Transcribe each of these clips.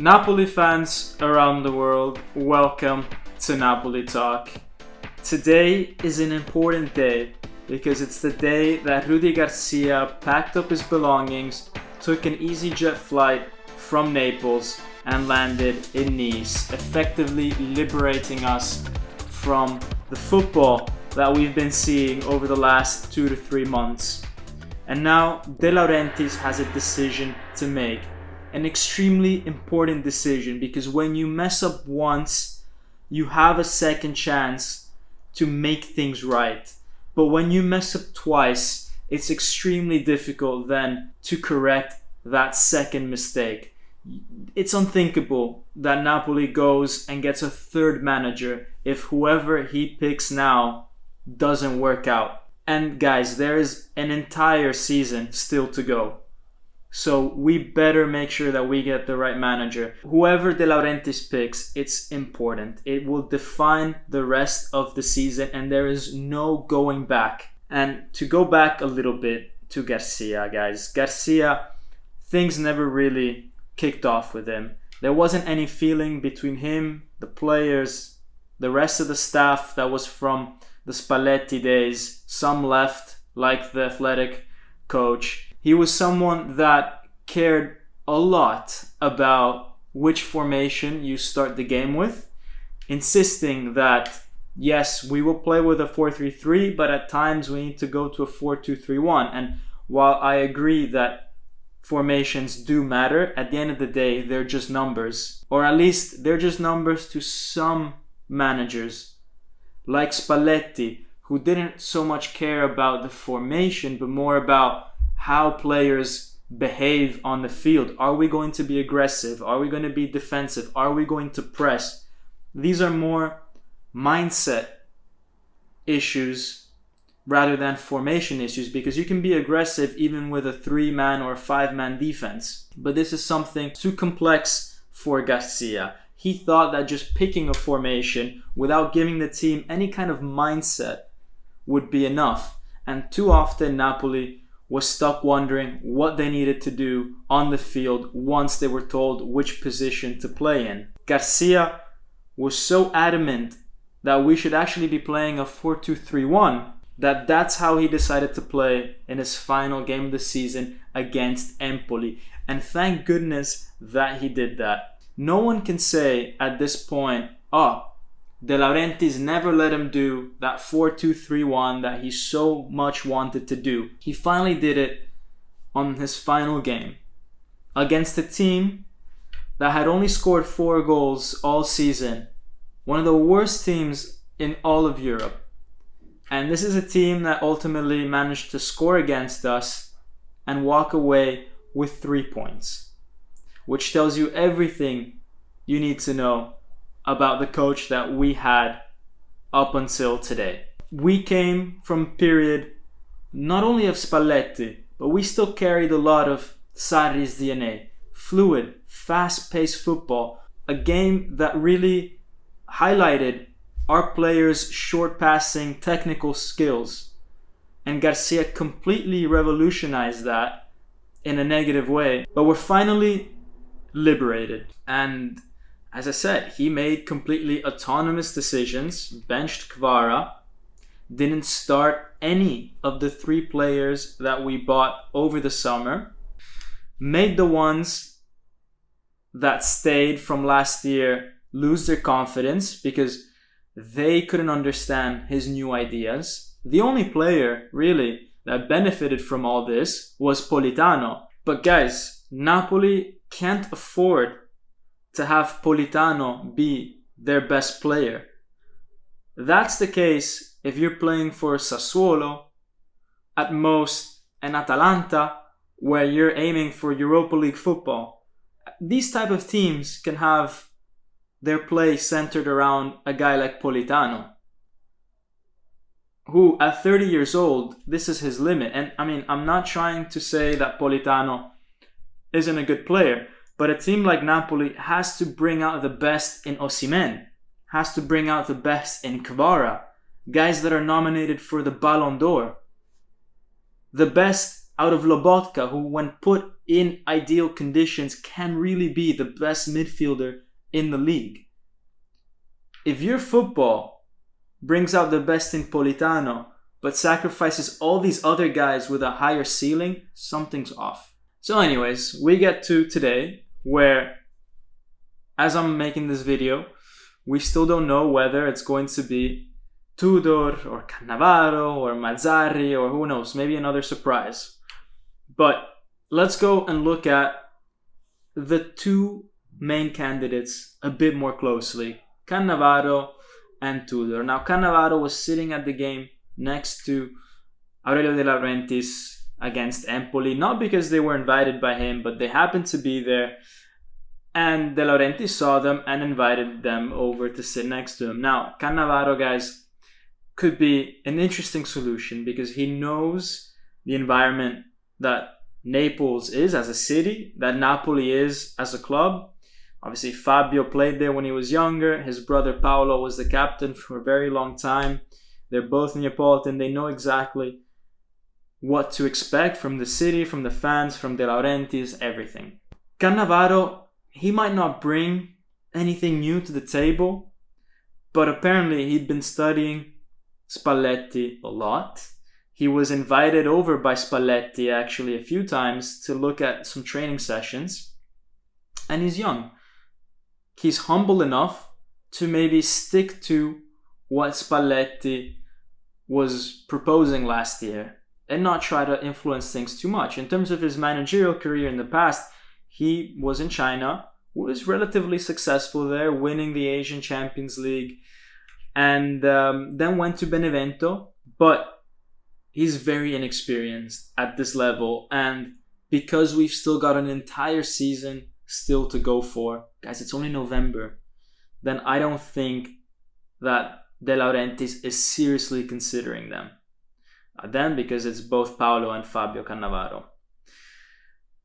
Napoli fans around the world, welcome to Napoli Talk. Today is an important day because it's the day that Rudy Garcia packed up his belongings, took an EasyJet flight from Naples and landed in Nice, effectively liberating us from the football that we've been seeing over the last 2 to 3 months. And now De Laurentiis has a decision to make. An extremely important decision, because when you mess up once, you have a second chance to make things right. But when you mess up twice, it's extremely difficult then to correct that second mistake. It's unthinkable that Napoli goes and gets a third manager if whoever he picks now doesn't work out. And guys, there is an entire season still to go. So we better make sure that we get the right manager. Whoever De Laurentiis picks, it's important. It will define the rest of the season and there is no going back. And to go back a little bit to Garcia, guys. Garcia, things never really kicked off with him. There wasn't any feeling between him, the players, the rest of the staff that was from the Spalletti days. Some left, like the athletic coach. He was someone that cared a lot about which formation you start the game with, insisting that, yes, we will play with a 4-3-3, but at times we need to go to a 4-2-3-1. And while I agree that formations do matter, at the end of the day, they're just numbers. Or at least they're just numbers to some managers, like Spalletti, who didn't so much care about the formation, but more about how players behave on the field. Are we going to be aggressive? Are we going to be defensive? Are we going to press? These are more mindset issues rather than formation issues, because you can be aggressive even with a 3-man or 5-man defense. But this is something too complex for Garcia. He thought that just picking a formation without giving the team any kind of mindset would be enough. And too often Napoli was stuck wondering what they needed to do on the field once they were told which position to play in. Garcia was so adamant that we should actually be playing a 4-2-3-1 that's how he decided to play in his final game of the season against Empoli. And thank goodness that he did that. No one can say at this point, De Laurentiis never let him do that 4-2-3-1 that he so much wanted to do. He finally did it on his final game against a team that had only scored 4 goals all season. One of the worst teams in all of Europe. And this is a team that ultimately managed to score against us and walk away with 3 points, which tells you everything you need to know about the coach that we had up until today. We came from a period not only of Spalletti, but we still carried a lot of Sarri's DNA. Fluid, fast-paced football. A game that really highlighted our players' short-passing technical skills. And Garcia completely revolutionized that in a negative way. But we're finally liberated. And as I said, he made completely autonomous decisions, benched Kvara, didn't start any of the 3 players that we bought over the summer, made the ones that stayed from last year lose their confidence because they couldn't understand his new ideas. The only player, really, that benefited from all this was Politano. But guys, Napoli can't afford to have Politano be their best player. That's the case if you're playing for Sassuolo, at most, and Atalanta, where you're aiming for Europa League football. These type of teams can have their play centered around a guy like Politano, who at 30 years old, this is his limit. And I mean, I'm not trying to say that Politano isn't a good player, but a team like Napoli has to bring out the best in Osimhen, has to bring out the best in Kvara, guys that are nominated for the Ballon d'Or. The best out of Lobotka, who when put in ideal conditions, can really be the best midfielder in the league. If your football brings out the best in Politano, but sacrifices all these other guys with a higher ceiling, something's off. So anyways, we get to today, where, as I'm making this video, we still don't know whether it's going to be Tudor or Cannavaro or Mazzarri or who knows, maybe another surprise. But let's go and look at the two main candidates a bit more closely, Cannavaro and Tudor. Now, Cannavaro was sitting at the game next to Aurelio De Laurentiis against Empoli, not because they were invited by him, but they happened to be there, and De Laurentiis saw them and invited them over to sit next to him. Now, Cannavaro, guys, could be an interesting solution because he knows the environment that Naples is as a city, that Napoli is as a club. Obviously, Fabio played there when he was younger. His brother Paolo was the captain for a very long time. They're both Neapolitan. They know exactly what to expect from the city, from the fans, from De Laurentiis, everything. Cannavaro, he might not bring anything new to the table, but apparently he'd been studying Spalletti a lot. He was invited over by Spalletti actually a few times to look at some training sessions. And he's young. He's humble enough to maybe stick to what Spalletti was proposing last year and not try to influence things too much. In terms of his managerial career in the past, he was in China, was relatively successful there, winning the Asian Champions League, and then went to Benevento. But he's very inexperienced at this level, and because we've still got an entire season still to go for, guys, it's only November, then I don't think that De Laurentiis is seriously considering them. Then, because it's both Paolo and Fabio Cannavaro.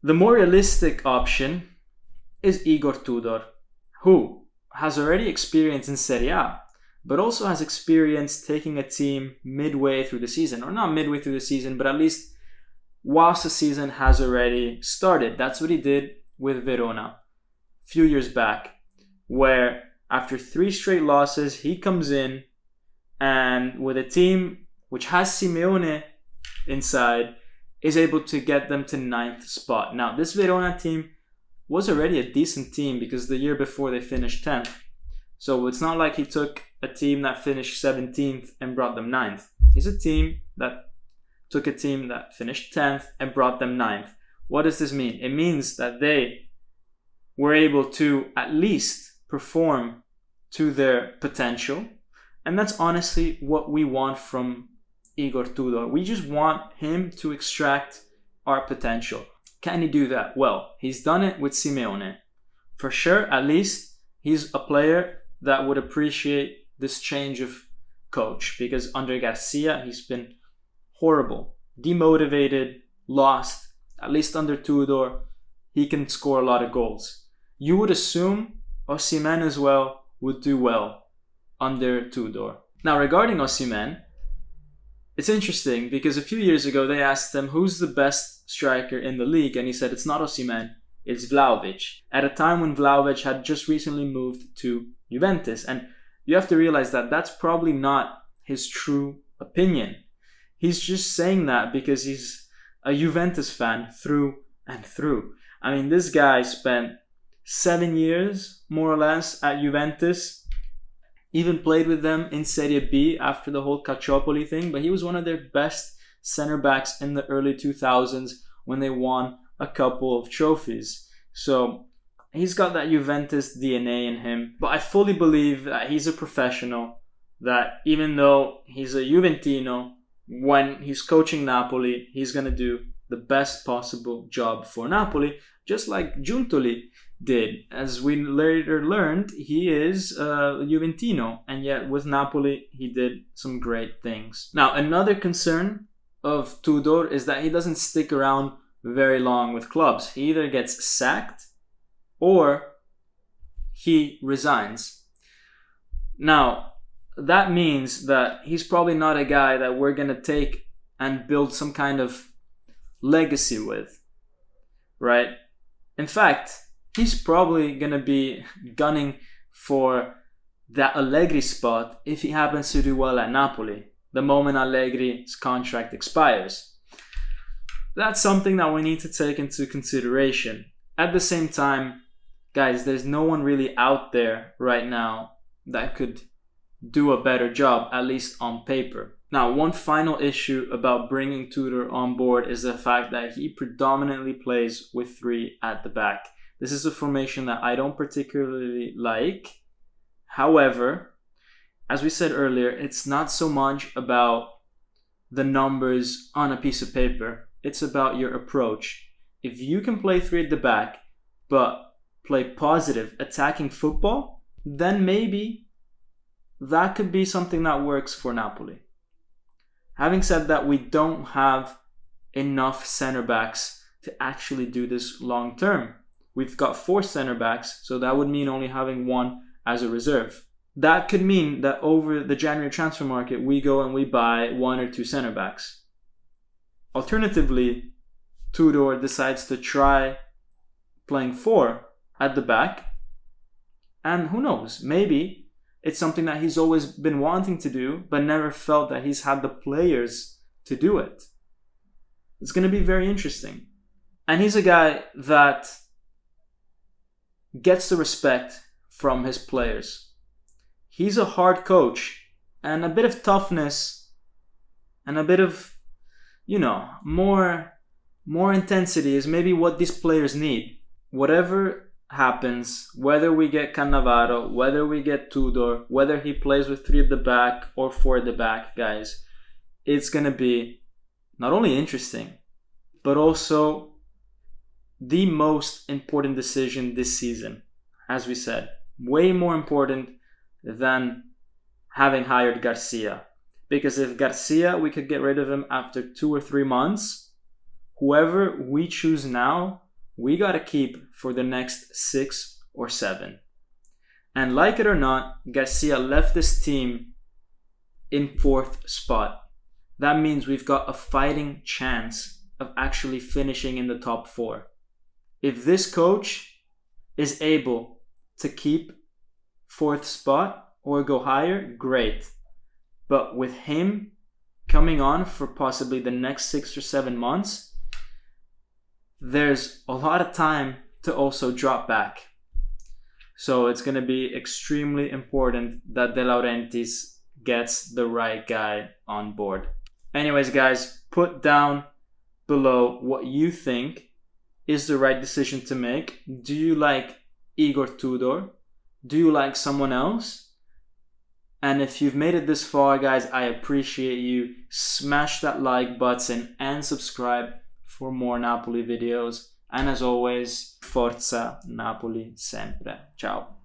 The more realistic option is Igor Tudor, who has already experience in Serie A, but also has experience taking a team midway through the season, or not midway through the season, but at least whilst the season has already started. That's what he did with Verona a few years back, where after 3 straight losses, he comes in and with a team which has Simeone inside, is able to get them to 9th spot. Now, this Verona team was already a decent team because the year before they finished 10th. So it's not like he took a team that finished 17th and brought them 9th. He's a team that took a team that finished 10th and brought them 9th. What does this mean? It means that they were able to at least perform to their potential. And that's honestly what we want from Igor Tudor. We just want him to extract our potential. Can he do that? Well, he's done it with Simeone. For sure, at least he's a player that would appreciate this change of coach, because under Garcia, he's been horrible, demotivated, lost. At least under Tudor, he can score a lot of goals. You would assume Osimhen as well would do well under Tudor. Now, regarding Osimhen, it's interesting because a few years ago they asked him who's the best striker in the league, and he said it's not Osimhen, it's Vlahovic, at a time when Vlahovic had just recently moved to Juventus. And you have to realize that that's probably not his true opinion. He's just saying that because he's a Juventus fan through and through. I mean, this guy spent 7 years, more or less, at Juventus. Even played with them in Serie B after the whole Calciopoli thing, but he was one of their best center backs in the early 2000s when they won a couple of trophies. So he's got that Juventus DNA in him, but I fully believe that he's a professional, that even though he's a Juventino, when he's coaching Napoli, he's going to do the best possible job for Napoli, just like Giuntoli did. As we later learned, he is a Juventino, and yet with Napoli, he did some great things. Now, another concern of Tudor is that he doesn't stick around very long with clubs. He either gets sacked or he resigns. Now, that means that he's probably not a guy that we're going to take and build some kind of legacy with. right? In fact, he's probably going to be gunning for that Allegri spot if he happens to do well at Napoli, the moment Allegri's contract expires. That's something that we need to take into consideration. At the same time, guys, there's no one really out there right now that could do a better job, at least on paper. Now, one final issue about bringing Tudor on board is the fact that he predominantly plays with 3 at the back. This is a formation that I don't particularly like. However, as we said earlier, it's not so much about the numbers on a piece of paper. It's about your approach. If you can play 3 at the back, but play positive, attacking football, then maybe that could be something that works for Napoli. Having said that, we don't have enough center backs to actually do this long term. We've got 4 center backs, so that would mean only having 1 as a reserve. That could mean that over the January transfer market, we go and we buy 1 or 2 center backs. Alternatively, Tudor decides to try playing 4 at the back, and who knows, maybe it's something that he's always been wanting to do, but never felt that he's had the players to do it. It's going to be very interesting. And he's a guy that gets the respect from his players. He's a hard coach, and a bit of toughness and a bit of, more intensity is maybe what these players need. Whatever happens, whether we get Cannavaro, whether we get Tudor, whether he plays with 3 at the back or 4 at the back, guys, it's going to be not only interesting, but also the most important decision this season. As we said, way more important than having hired Garcia. Because if Garcia, we could get rid of him after 2 or 3 months, whoever we choose now, we got to keep for the next 6 or 7. And like it or not, Garcia left this team in 4th spot. That means we've got a fighting chance of actually finishing in the top 4. If this coach is able to keep 4th spot or go higher, great. But with him coming on for possibly the next 6 or 7 months, there's a lot of time to also drop back. So it's going to be extremely important that De Laurentiis gets the right guy on board. Anyways, guys, put down below what you think is the right decision to make. Do you like Igor Tudor? Do you like someone else? And if you've made it this far, guys, I appreciate you. Smash that like button and subscribe for more Napoli videos. And as always, Forza Napoli sempre. Ciao.